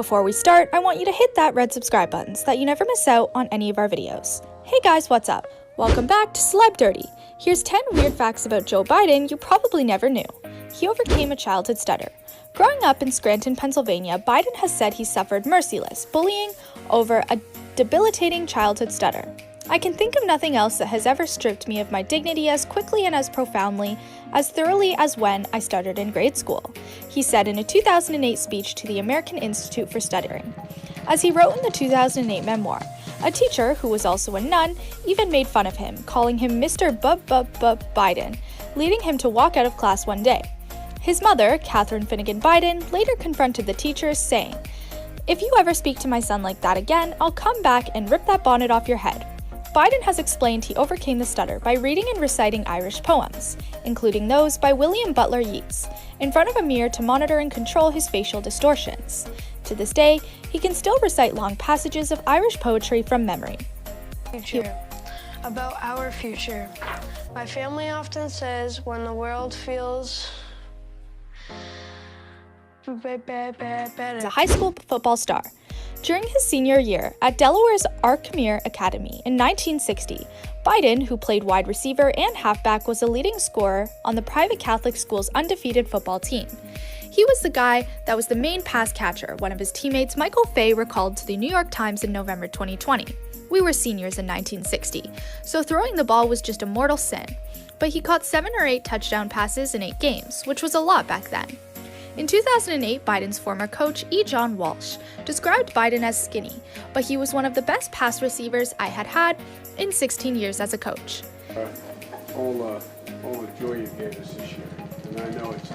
Before we start, I want you to hit that red subscribe button so that you never miss out on any of our videos. Hey guys, what's up? Welcome back to Celeb Dirty. Here's 10 weird facts about Joe Biden you probably never knew. He overcame a childhood stutter. Growing up in Scranton, Pennsylvania, Biden has said he suffered merciless bullying over a debilitating childhood stutter. I can think of nothing else that has ever stripped me of my dignity as quickly and as profoundly, as thoroughly as when I stuttered in grade school, he said in a 2008 speech to the American Institute for Stuttering. As he wrote in the 2008 memoir, a teacher, who was also a nun, even made fun of him, calling him Mr. Biden, leading him to walk out of class one day. His mother, Catherine Finnegan Biden, later confronted the teacher, saying, "If you ever speak to my son like that again, I'll come back and rip that bonnet off your head." Biden has explained he overcame the stutter by reading and reciting Irish poems, including those by William Butler Yeats, in front of a mirror to monitor and control his facial distortions. To this day, he can still recite long passages of Irish poetry from memory. About our future. My family often says when the world feels As a high school football star. During his senior year at Delaware's Archmere Academy in 1960, Biden, who played wide receiver and halfback, was a leading scorer on the private Catholic school's undefeated football team. He was the guy that was the main pass catcher, one of his teammates, Michael Fay, recalled to the New York Times in November 2020. "We were seniors in 1960, so throwing the ball was just a mortal sin. But he caught 7 or 8 touchdown passes in 8 games, which was a lot back then." In 2008, Biden's former coach, E. John Walsh, described Biden as skinny, but he was one of the best pass receivers I had in 16 years as a coach. All the joy you gave us this year, and I know it's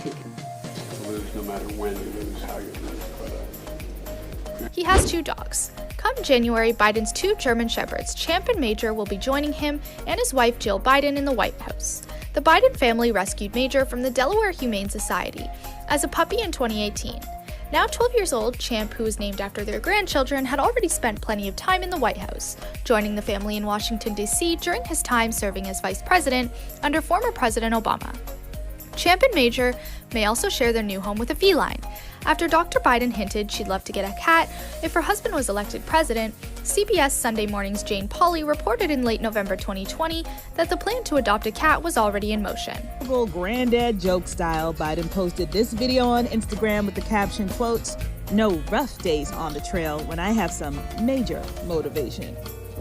to lose no matter when you lose, how you lose, but He has 2 dogs. Come January, Biden's 2 German Shepherds, Champ and Major, will be joining him and his wife Jill Biden in the White House. The Biden family rescued Major from the Delaware Humane Society as a puppy in 2018. Now 12 years old, Champ, who was named after their grandchildren, had already spent plenty of time in the White House, joining the family in Washington, D.C. during his time serving as vice president under former President Obama. Champ and Major may also share their new home with a feline. After Dr. Biden hinted she'd love to get a cat if her husband was elected president, CBS Sunday Morning's Jane Pauley reported in late November 2020 that the plan to adopt a cat was already in motion. Granddad joke style, Biden posted this video on Instagram with the caption, quotes, "No rough days on the trail when I have some major motivation."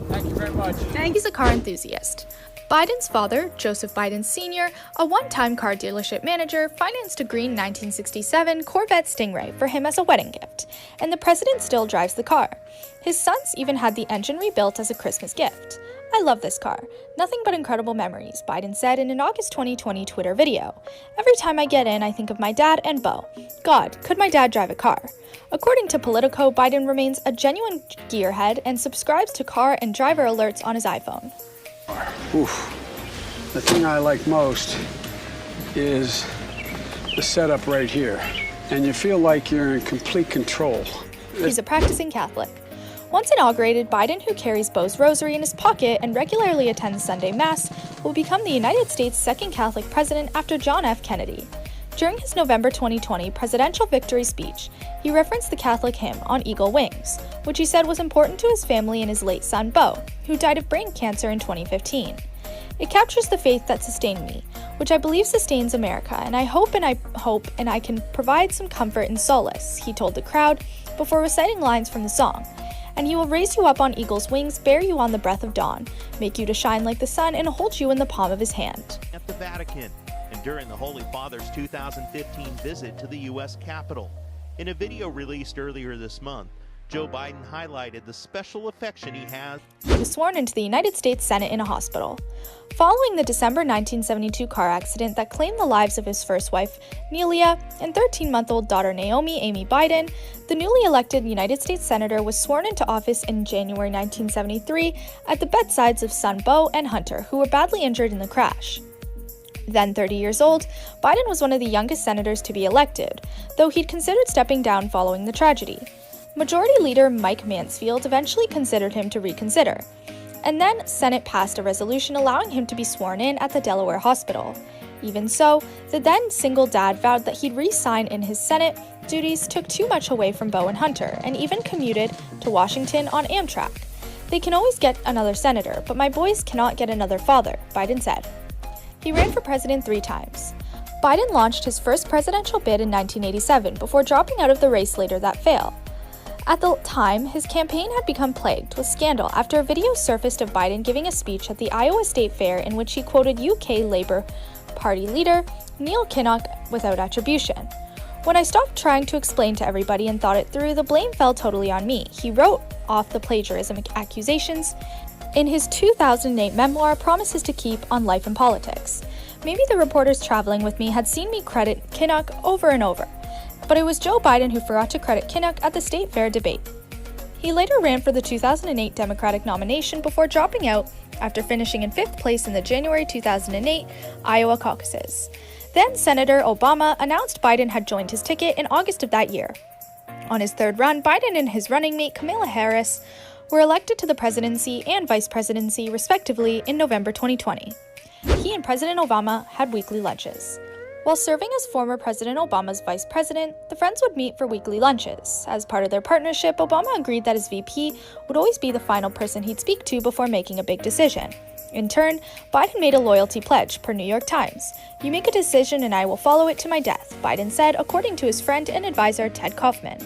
thank you very much. He's a car enthusiast. Biden's father, Joseph Biden Sr., a one-time car dealership manager, financed a green 1967 Corvette Stingray for him as a wedding gift, and the president still drives the car. His sons even had the engine rebuilt as a Christmas gift. "I love this car. Nothing but incredible memories," Biden said in an August 2020 Twitter video. "Every time I get in, I think of my dad and Beau. God, could my dad drive a car?" According to Politico, Biden remains a genuine gearhead and subscribes to car and driver alerts on his iPhone. Oof. The thing I like most is the setup right here, and you feel like you're in complete control. He's a practicing Catholic. Once inaugurated, Biden, who carries Beau's rosary in his pocket and regularly attends Sunday Mass, will become the United States' second Catholic president after John F. Kennedy. During his November 2020 presidential victory speech, he referenced the Catholic hymn On Eagle Wings, which he said was important to his family and his late son, Beau, who died of brain cancer in 2015. "It captures the faith that sustained me, which I believe sustains America, and I hope and I can provide some comfort and solace," he told the crowd before reciting lines from the song. "And he will raise you up on eagle's wings, bear you on the breath of dawn, make you to shine like the sun, and hold you in the palm of his hand." At the Vatican, and during the Holy Father's 2015 visit to the U.S. Capitol. In a video released earlier this month, Joe Biden highlighted the special affection he has. He was sworn into the United States Senate in a hospital. Following the December 1972 car accident that claimed the lives of his first wife, Nelia, and 13-month-old daughter Naomi Amy Biden, the newly elected United States Senator was sworn into office in January 1973 at the bedsides of son Beau and Hunter, who were badly injured in the crash. Then 30 years old, Biden was one of the youngest senators to be elected, though he'd considered stepping down following the tragedy. Majority Leader Mike Mansfield eventually considered him to reconsider, and then Senate passed a resolution allowing him to be sworn in at the Delaware hospital. Even so, the then single dad vowed that he'd re-sign in his Senate duties took too much away from Beau and Hunter, and even commuted to Washington on Amtrak. They can always get another senator, but my boys cannot get another father, Biden said. He ran for president 3 times. Biden launched his first presidential bid in 1987 before dropping out of the race later that failed. At the time, his campaign had become plagued with scandal after a video surfaced of Biden giving a speech at the Iowa State Fair in which he quoted UK Labour Party leader Neil Kinnock without attribution. When I stopped trying to explain to everybody and thought it through, the blame fell totally on me. He wrote off the plagiarism accusations in his 2008 memoir, Promises to Keep on Life and Politics. Maybe the reporters traveling with me had seen me credit Kinnock over and over, but it was Joe Biden who forgot to credit Kinnock at the State Fair debate. He later ran for the 2008 Democratic nomination before dropping out after finishing in 5th place in the January 2008 Iowa caucuses. Then Senator Obama announced Biden had joined his ticket in August of that year. On his 3rd run, Biden and his running mate Kamala Harris were elected to the presidency and vice presidency, respectively, in November 2020. He and President Obama had weekly lunches. While serving as former President Obama's vice president, the friends would meet for weekly lunches. As part of their partnership, Obama agreed that his VP would always be the final person he'd speak to before making a big decision. In turn, Biden made a loyalty pledge, per New York Times. "You make a decision and I will follow it to my death," Biden said, according to his friend and advisor Ted Kaufman.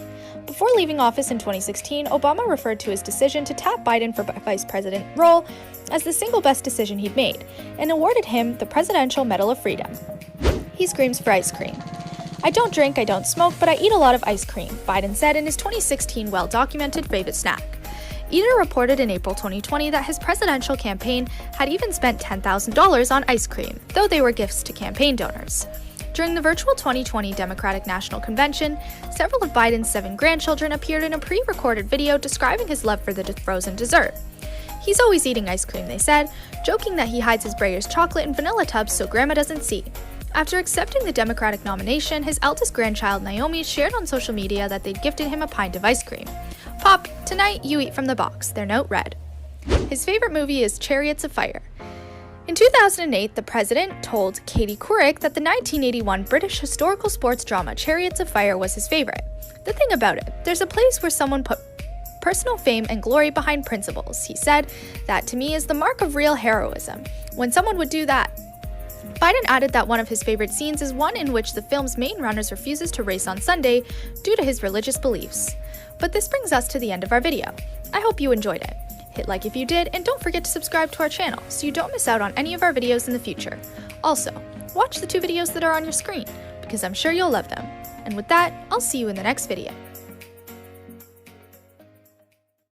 Before leaving office in 2016, Obama referred to his decision to tap Biden for vice president role as the single best decision he'd made, and awarded him the Presidential Medal of Freedom. He screams for ice cream. "I don't drink, I don't smoke, but I eat a lot of ice cream," Biden said in his 2016 well-documented favorite snack. Eder reported in April 2020 that his presidential campaign had even spent $10,000 on ice cream, though they were gifts to campaign donors. During the virtual 2020 Democratic National Convention, several of Biden's 7 grandchildren appeared in a pre-recorded video describing his love for the frozen dessert. "He's always eating ice cream," they said, joking that he hides his Breyers chocolate in vanilla tubs so grandma doesn't see. After accepting the Democratic nomination, his eldest grandchild, Naomi, shared on social media that they'd gifted him a pint of ice cream. "Pop, tonight you eat from the box," their note read. His favorite movie is Chariots of Fire. In 2008, the president told Katie Couric that the 1981 British historical sports drama Chariots of Fire was his favorite. "The thing about it, there's a place where someone put personal fame and glory behind principles," he said. "That to me is the mark of real heroism, when someone would do that." Biden added that one of his favorite scenes is one in which the film's main runner refuses to race on Sunday due to his religious beliefs. But this brings us to the end of our video. I hope you enjoyed it. Hit like if you did, and don't forget to subscribe to our channel so you don't miss out on any of our videos in the future. Also, watch the 2 videos that are on your screen, because I'm sure you'll love them. And with that, I'll see you in the next video.